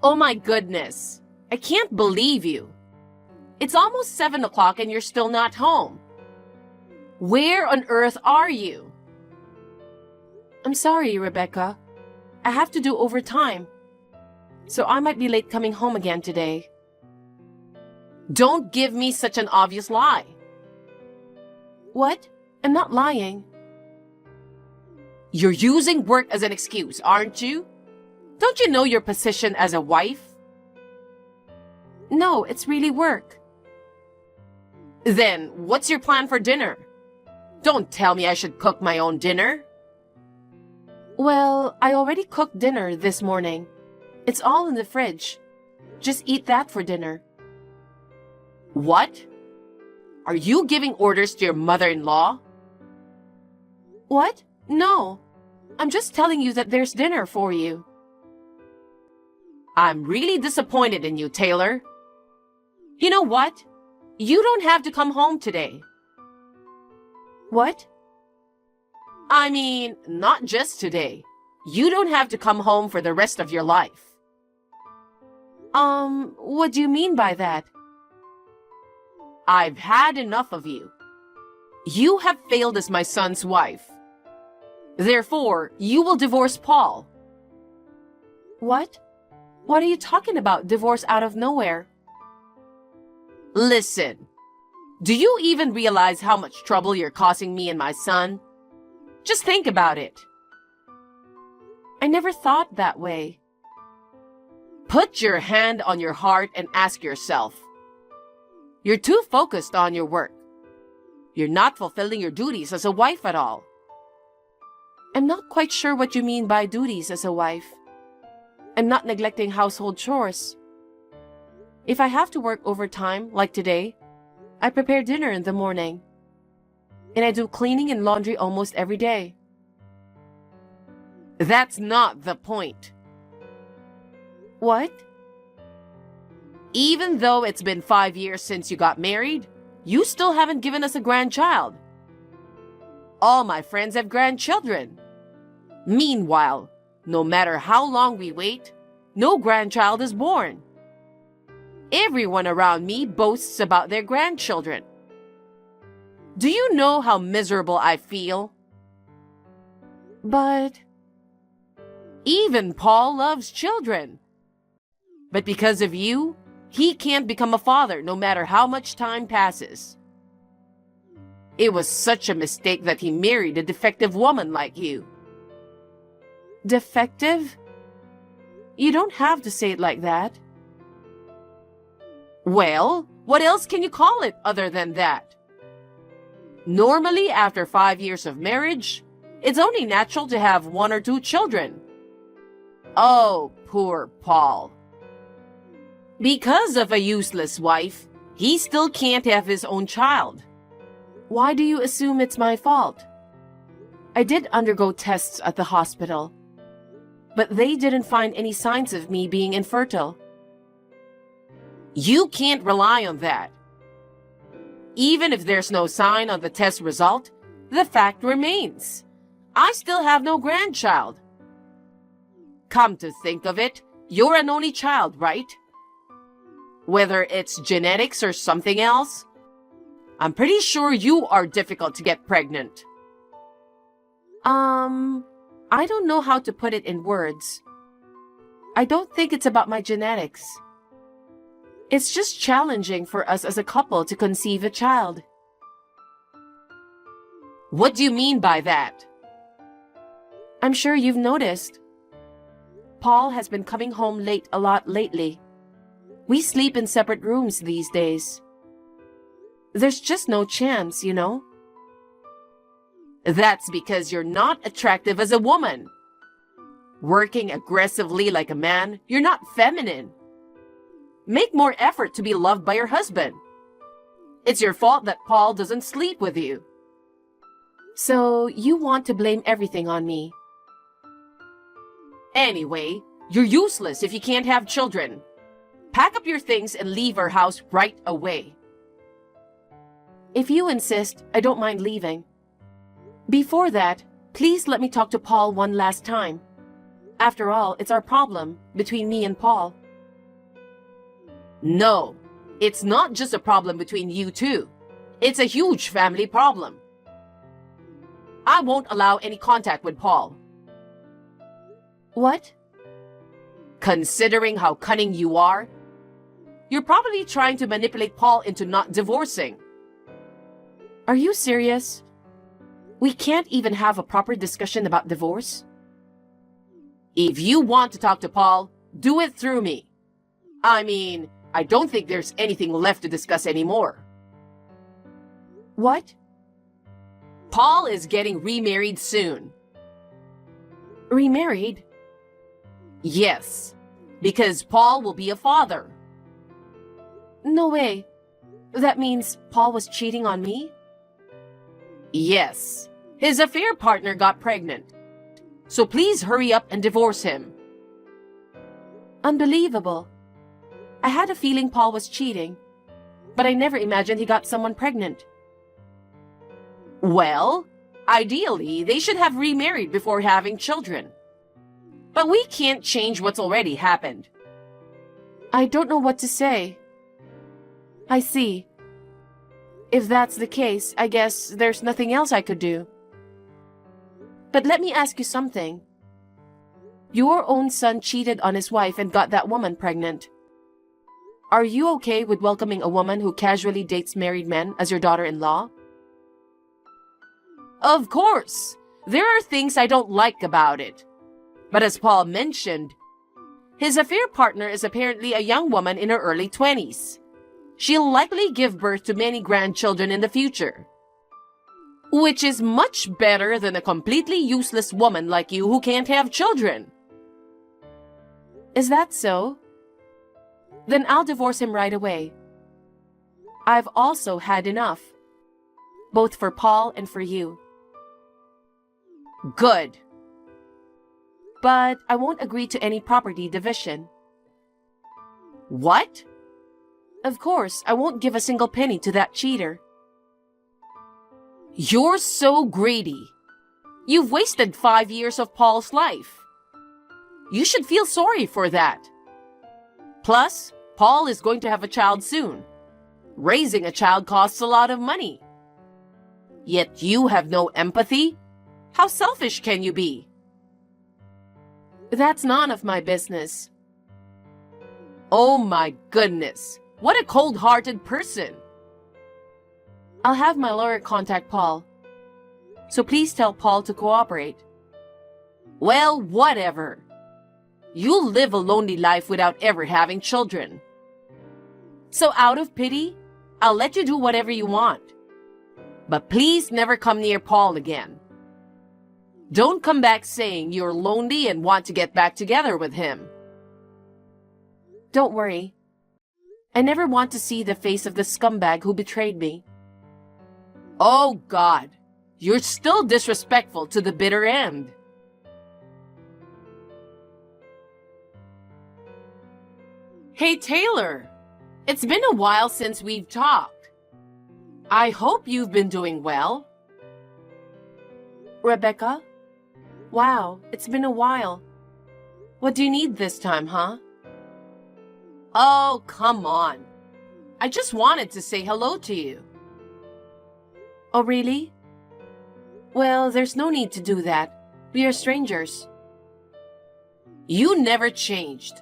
Oh my goodness. I can't believe you. It's almost 7 o'clock and you're still not home. Where on earth are you? I'm sorry, Rebecca. I have to do overtime. So I might be late coming home again today. Don't give me such an obvious lie. What? I'm not lying. You're using work as an excuse, aren't you? Don't you know your position as a wife? No, it's really work. Then, what's your plan for dinner? Don't tell me I should cook my own dinner. Well, I already cooked dinner this morning. It's all in the fridge. Just eat that for dinner. What? Are you giving orders to your mother-in-law? What? No. I'm just telling you that there's dinner for you. I'm really disappointed in you, Taylor. You know what? You don't have to come home today. What? I mean, not just today. You don't have to come home for the rest of your life. What do you mean by that? I've had enough of you. You have failed as my son's wife. Therefore, you will divorce Paul. What? What are you talking about, divorce out of nowhere? Listen, do you even realize how much trouble you're causing me and my son? Just think about it. I never thought that way. Put your hand on your heart and ask yourself. You're too focused on your work. You're not fulfilling your duties as a wife at all. I'm not quite sure what you mean by duties as a wife. I'm not neglecting household chores. If I have to work overtime, like today, I prepare dinner in the morning. And I do cleaning and laundry almost every day. That's not the point. What? Even though it's been 5 years since you got married, you still haven't given us a grandchild. All my friends have grandchildren. Meanwhile, no matter how long we wait, no grandchild is born. Everyone around me boasts about their grandchildren. Do you know how miserable I feel? But even Paul loves children. But because of you, he can't become a father no matter how much time passes. It was such a mistake that he married a defective woman like you. Defective? You don't have to say it like that. Well, what else can you call it other than that? Normally, after 5 years of marriage, it's only natural to have 1 or 2 children. Oh, poor Paul. Because of a useless wife, he still can't have his own child. Why do you assume it's my fault? I did undergo tests at the hospital, but they didn't find any signs of me being infertile. You can't rely on that. Even if there's no sign on the test result, the fact remains. I still have no grandchild. Come to think of it, you're an only child, right? Whether it's genetics or something else, I'm pretty sure you are difficult to get pregnant. I don't know how to put it in words. I don't think it's about my genetics. It's just challenging for us as a couple to conceive a child. What do you mean by that? I'm sure you've noticed. Paul has been coming home late a lot lately. We sleep in separate rooms these days. There's just no chance, you know? That's because you're not attractive as a woman. Working aggressively like a man, you're not feminine. Make more effort to be loved by your husband. It's your fault that Paul doesn't sleep with you. So you want to blame everything on me. Anyway, you're useless if you can't have children. Pack up your things and leave our house right away. If you insist, I don't mind leaving. Before that, please let me talk to Paul one last time. After all, it's our problem between me and Paul. No, it's not just a problem between you two. It's a huge family problem. I won't allow any contact with Paul. What? Considering how cunning you are, you're probably trying to manipulate Paul into not divorcing. Are you serious? We can't even have a proper discussion about divorce? If you want to talk to Paul, do it through me. I mean, I don't think there's anything left to discuss anymore. What? Paul is getting remarried soon. Remarried? Yes, because Paul will be a father. No way. That means Paul was cheating on me? Yes. His affair partner got pregnant. So please hurry up and divorce him. Unbelievable. I had a feeling Paul was cheating, but I never imagined he got someone pregnant. Well, ideally, they should have remarried before having children. But we can't change what's already happened. I don't know what to say. I see. If that's the case, I guess there's nothing else I could do. But let me ask you something. Your own son cheated on his wife and got that woman pregnant. Are you okay with welcoming a woman who casually dates married men as your daughter-in-law? Of course. There are things I don't like about it. But as Paul mentioned, his affair partner is apparently a young woman in her early 20s. She'll likely give birth to many grandchildren in the future. Which is much better than a completely useless woman like you who can't have children. Is that so? Then I'll divorce him right away. I've also had enough, both for Paul and for you. Good. But I won't agree to any property division. What? Of course, I won't give a single penny to that cheater. You're so greedy. You've wasted 5 years of Paul's life. You should feel sorry for that. Plus, Paul is going to have a child soon. Raising a child costs a lot of money. Yet you have no empathy? How selfish can you be? That's none of my business. Oh my goodness. What a cold-hearted person. I'll have my lawyer contact Paul. So please tell Paul to cooperate. Well, whatever. You'll live a lonely life without ever having children. So out of pity, I'll let you do whatever you want. But please never come near Paul again. Don't come back saying you're lonely and want to get back together with him. Don't worry. I never want to see the face of the scumbag who betrayed me. Oh God, you're still disrespectful to the bitter end. Hey Taylor, it's been a while since we've talked. I hope you've been doing well. Rebecca? Wow, it's been a while. What do you need this time, huh? Oh, come on. I just wanted to say hello to you. Oh, really? Well, there's no need to do that. We are strangers. You never changed.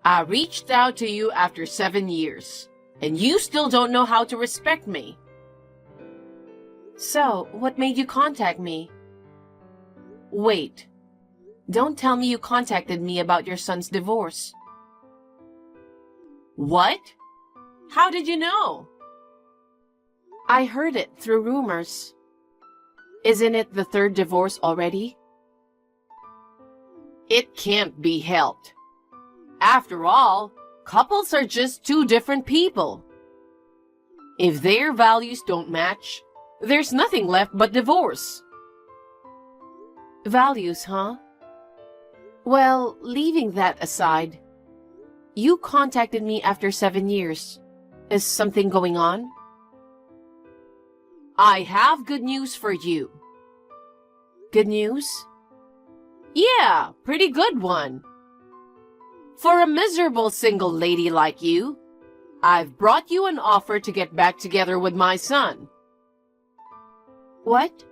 I reached out to you after 7 years, and you still don't know how to respect me. So, what made you contact me? Wait. Don't tell me you contacted me about your son's divorce. What? How did you know? I heard it through rumors. Isn't it the third divorce already? It can't be helped. After all, couples are just two different people. If their values don't match, there's nothing left but divorce. Values, huh? Well, leaving that aside, you contacted me after 7 years. Is something going on? I have good news for you. Good news? Yeah, pretty good one. For a miserable single lady like you, I've brought you an offer to get back together with my son. What?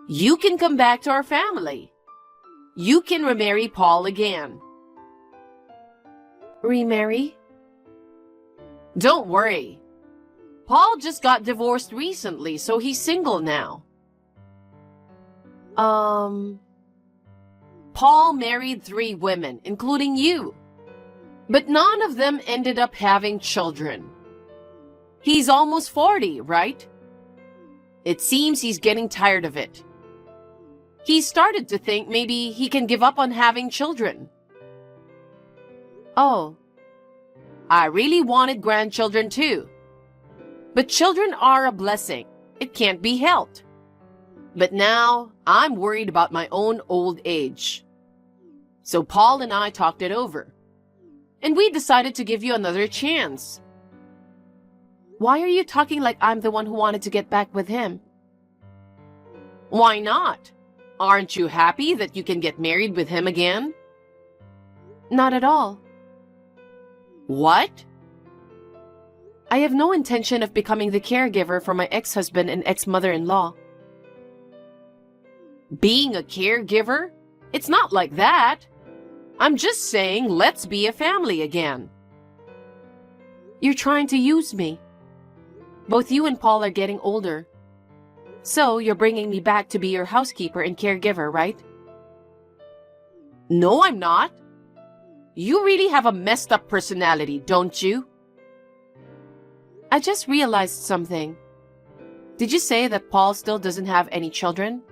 You can come back to our family. You can remarry Paul again. Remarry? Don't worry. Paul just got divorced recently, so he's single now. Paul married 3 women, including you. But none of them ended up having children. He's almost 40, right? It seems he's getting tired of it. He started to think maybe he can give up on having children. Oh, I really wanted grandchildren too. But children are a blessing. It can't be helped. But now I'm worried about my own old age. So Paul and I talked it over. And we decided to give you another chance. Why are you talking like I'm the one who wanted to get back with him? Why not? Aren't you happy that you can get married with him again? Not at all. What? I have no intention of becoming the caregiver for my ex-husband and ex-mother-in-law. Being a caregiver? It's not like that. I'm just saying let's be a family again. You're trying to use me. Both you and Paul are getting older. So you're bringing me back to be your housekeeper and caregiver, right? No, I'm not. You really have a messed up personality, don't you? I just realized something. Did you say that Paul still doesn't have any children?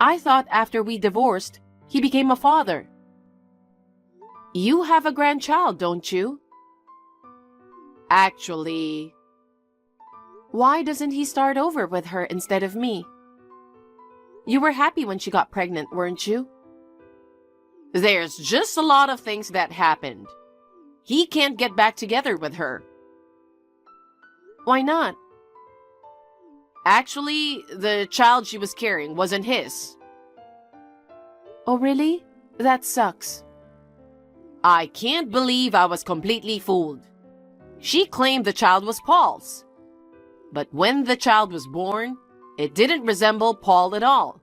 I thought after we divorced, he became a father. You have a grandchild, don't you? Actually, why doesn't he start over with her instead of me? You were happy when she got pregnant, weren't you? There's just a lot of things that happened. He can't get back together with her. Why not? Actually, the child she was carrying wasn't his. Oh, really? That sucks. I can't believe I was completely fooled. She claimed the child was Paul's. But when the child was born, it didn't resemble Paul at all.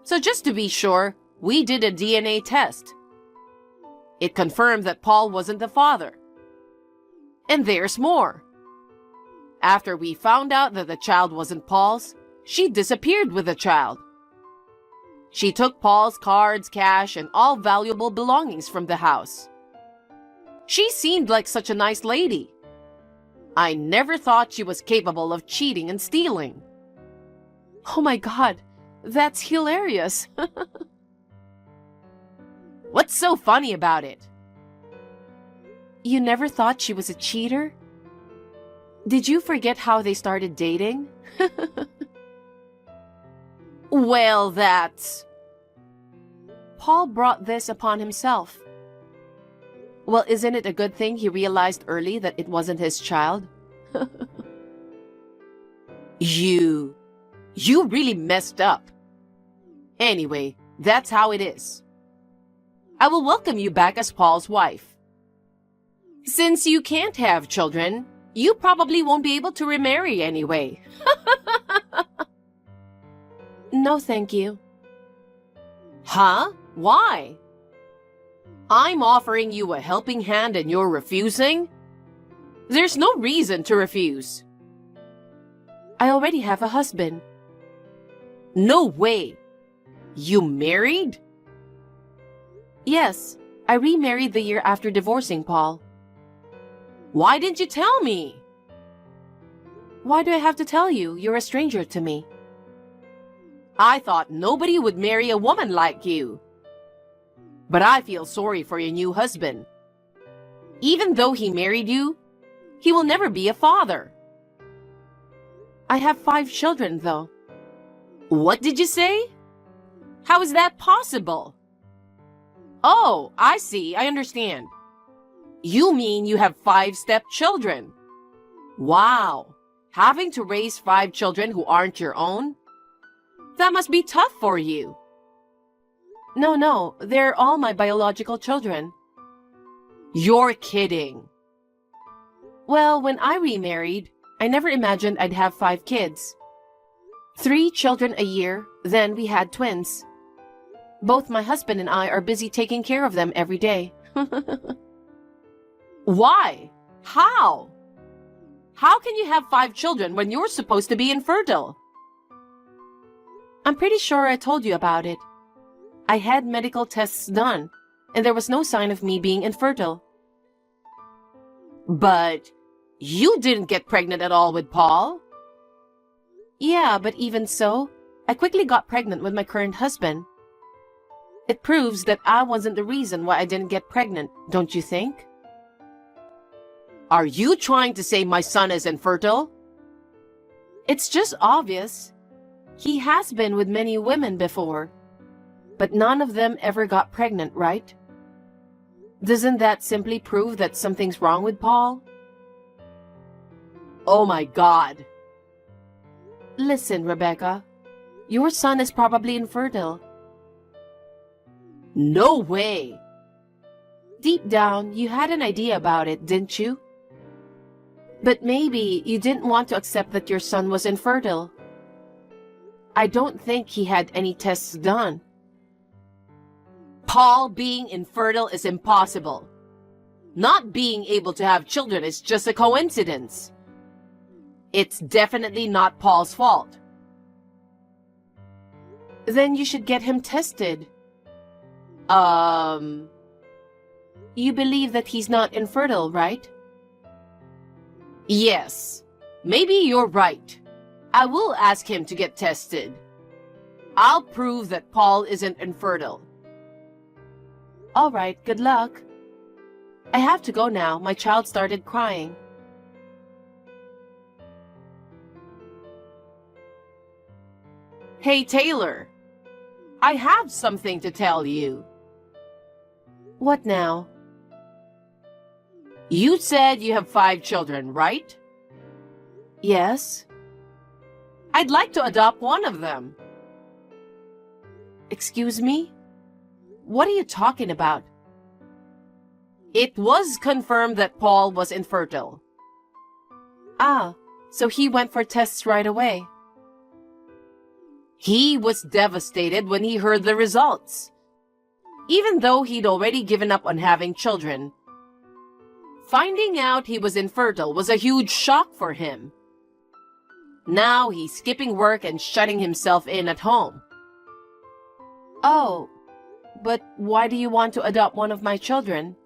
So just to be sure, we did a DNA test. It confirmed that Paul wasn't the father. And there's more. After we found out that the child wasn't Paul's, she disappeared with the child. She took Paul's cards, cash, and all valuable belongings from the house. She seemed like such a nice lady. I never thought she was capable of cheating and stealing. Oh my God, that's hilarious. What's so funny about it? You never thought she was a cheater? Did you forget how they started dating? Well, that's... Paul brought this upon himself. Well, isn't it a good thing he realized early that it wasn't his child? You really messed up. Anyway, that's how it is. I will welcome you back as Paul's wife. Since you can't have children, you probably won't be able to remarry anyway. No, thank you. Huh? Why? I'm offering you a helping hand and you're refusing? There's no reason to refuse. I already have a husband. No way. You married? Yes, I remarried the year after divorcing Paul. Why didn't you tell me? Why do I have to tell you? You're a stranger to me. I thought nobody would marry a woman like you. But I feel sorry for your new husband. Even though he married you, he will never be a father. I have 5 children, though. What did you say? How is that possible? Oh, I see. I understand. You mean you have 5 stepchildren? Wow. Having to raise 5 children who aren't your own? That must be tough for you. No, they're all my biological children. You're kidding. Well, when I remarried, I never imagined I'd have 5 kids. 3 children a year, then we had twins. Both my husband and I are busy taking care of them every day. Why? How? How can you have 5 children when you're supposed to be infertile? I'm pretty sure I told you about it. I had medical tests done, and there was no sign of me being infertile. But you didn't get pregnant at all with Paul? Yeah, but even so, I quickly got pregnant with my current husband. It proves that I wasn't the reason why I didn't get pregnant, don't you think? Are you trying to say my son is infertile? It's just obvious. He has been with many women before, but none of them ever got pregnant, right? Doesn't that simply prove that something's wrong with Paul? Oh my God. Listen, Rebecca, your son is probably infertile. No way. Deep down, you had an idea about it, didn't you? But maybe you didn't want to accept that your son was infertile. I don't think he had any tests done. Paul being infertile is impossible. Not being able to have children is just a coincidence. It's definitely not Paul's fault. Then you should get him tested. You believe that he's not infertile, right? Yes. Maybe you're right. I will ask him to get tested. I'll prove that Paul isn't infertile. All right, good luck. I have to go now. My child started crying. Hey, Taylor. I have something to tell you. What now? You said you have 5 children, right? Yes. I'd like to adopt one of them. Excuse me? What are you talking about? It was confirmed that Paul was infertile. Ah, so he went for tests right away. He was devastated when he heard the results, even though he'd already given up on having children. Finding out he was infertile was a huge shock for him. Now he's skipping work and shutting himself in at home. Oh, but why do you want to adopt one of my children?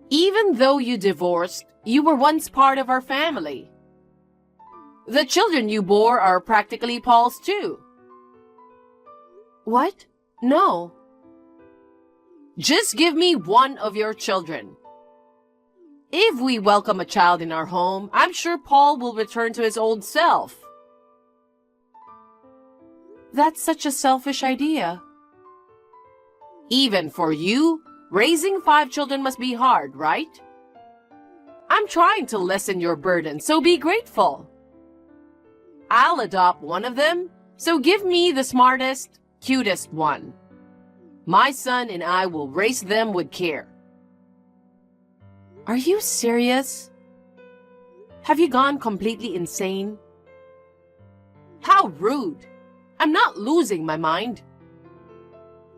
Even though you divorced, you were once part of our family. The children you bore are practically Paul's too. What? No. Just give me one of your children. If we welcome a child in our home, I'm sure Paul will return to his old self. That's such a selfish idea. Even for you, raising 5 children must be hard, right? I'm trying to lessen your burden, so be grateful. I'll adopt one of them, so give me the smartest, cutest one. My son and I will raise them with care. Are you serious? Have you gone completely insane? How rude! I'm not losing my mind.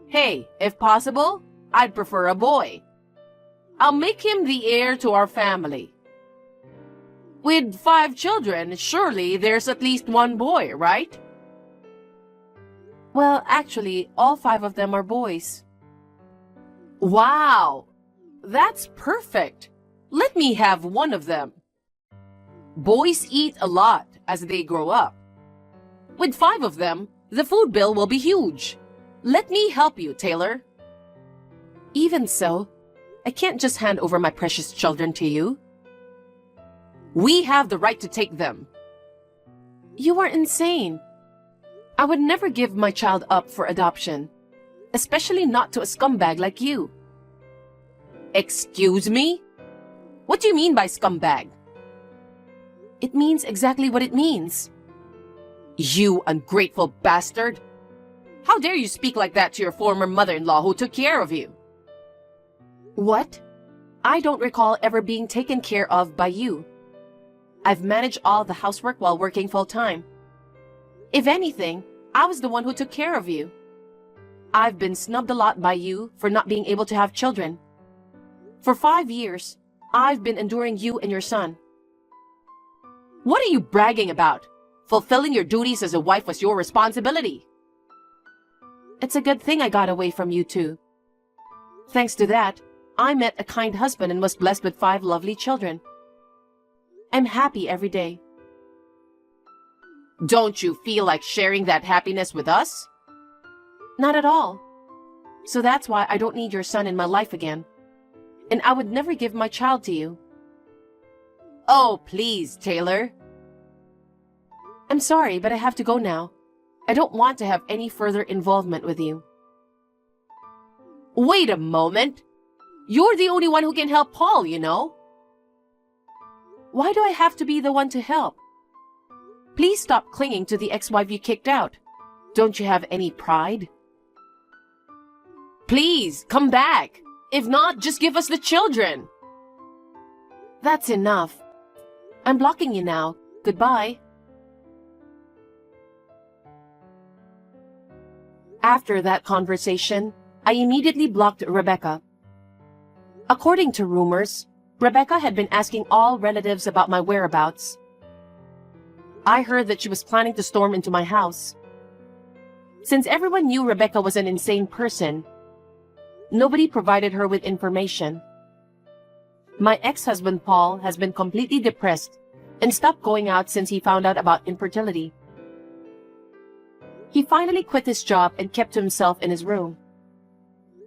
Hey, if possible, I'd prefer a boy. I'll make him the heir to our family. With 5 children, surely there's at least one boy, right? Well, actually, all 5 of them are boys. Wow! That's perfect. Let me have one of them. Boys eat a lot as they grow up. With 5 of them, the food bill will be huge. Let me help you, Taylor. Even so, I can't just hand over my precious children to you. We have the right to take them. You are insane. I would never give my child up for adoption, especially not to a scumbag like you. Excuse me? What do you mean by scumbag? It means exactly what it means. You ungrateful bastard. How dare you speak like that to your former mother-in-law who took care of you? What? I don't recall ever being taken care of by you. I've managed all the housework while working full-time. If anything, I was the one who took care of you. I've been snubbed a lot by you for not being able to have children. For 5 years, I've been enduring you and your son. What are you bragging about? Fulfilling your duties as a wife was your responsibility. It's a good thing I got away from you too. Thanks to that, I met a kind husband and was blessed with 5 lovely children. I'm happy every day. Don't you feel like sharing that happiness with us? Not at all. So that's why I don't need your son in my life again. And I would never give my child to you. Oh, please, Taylor. I'm sorry, but I have to go now. I don't want to have any further involvement with you. Wait a moment. You're the only one who can help Paul, you know. Why do I have to be the one to help? Please stop clinging to the ex-wife you kicked out. Don't you have any pride? Please, come back. If not, just give us the children. That's enough. I'm blocking you now. Goodbye. After that conversation, I immediately blocked Rebecca. According to rumors, Rebecca had been asking all relatives about my whereabouts. I heard that she was planning to storm into my house. Since everyone knew Rebecca was an insane person, nobody provided her with information. My ex-husband Paul has been completely depressed and stopped going out since he found out about infertility. He finally quit his job and kept to himself in his room.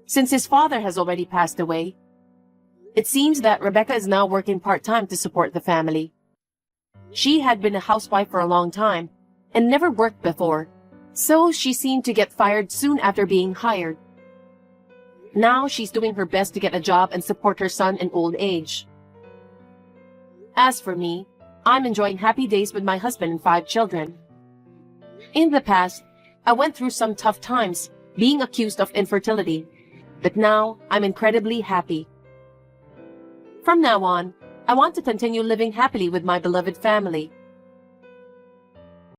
Since his father has already passed away, it seems that Rebecca is now working part-time to support the family. She had been a housewife for a long time and never worked before, so she seemed to get fired soon after being hired. Now she's doing her best to get a job and support her son in old age. As for me, I'm enjoying happy days with my husband and 5 children. In the past, I went through some tough times being accused of infertility, but now I'm incredibly happy. From now on, I want to continue living happily with my beloved family.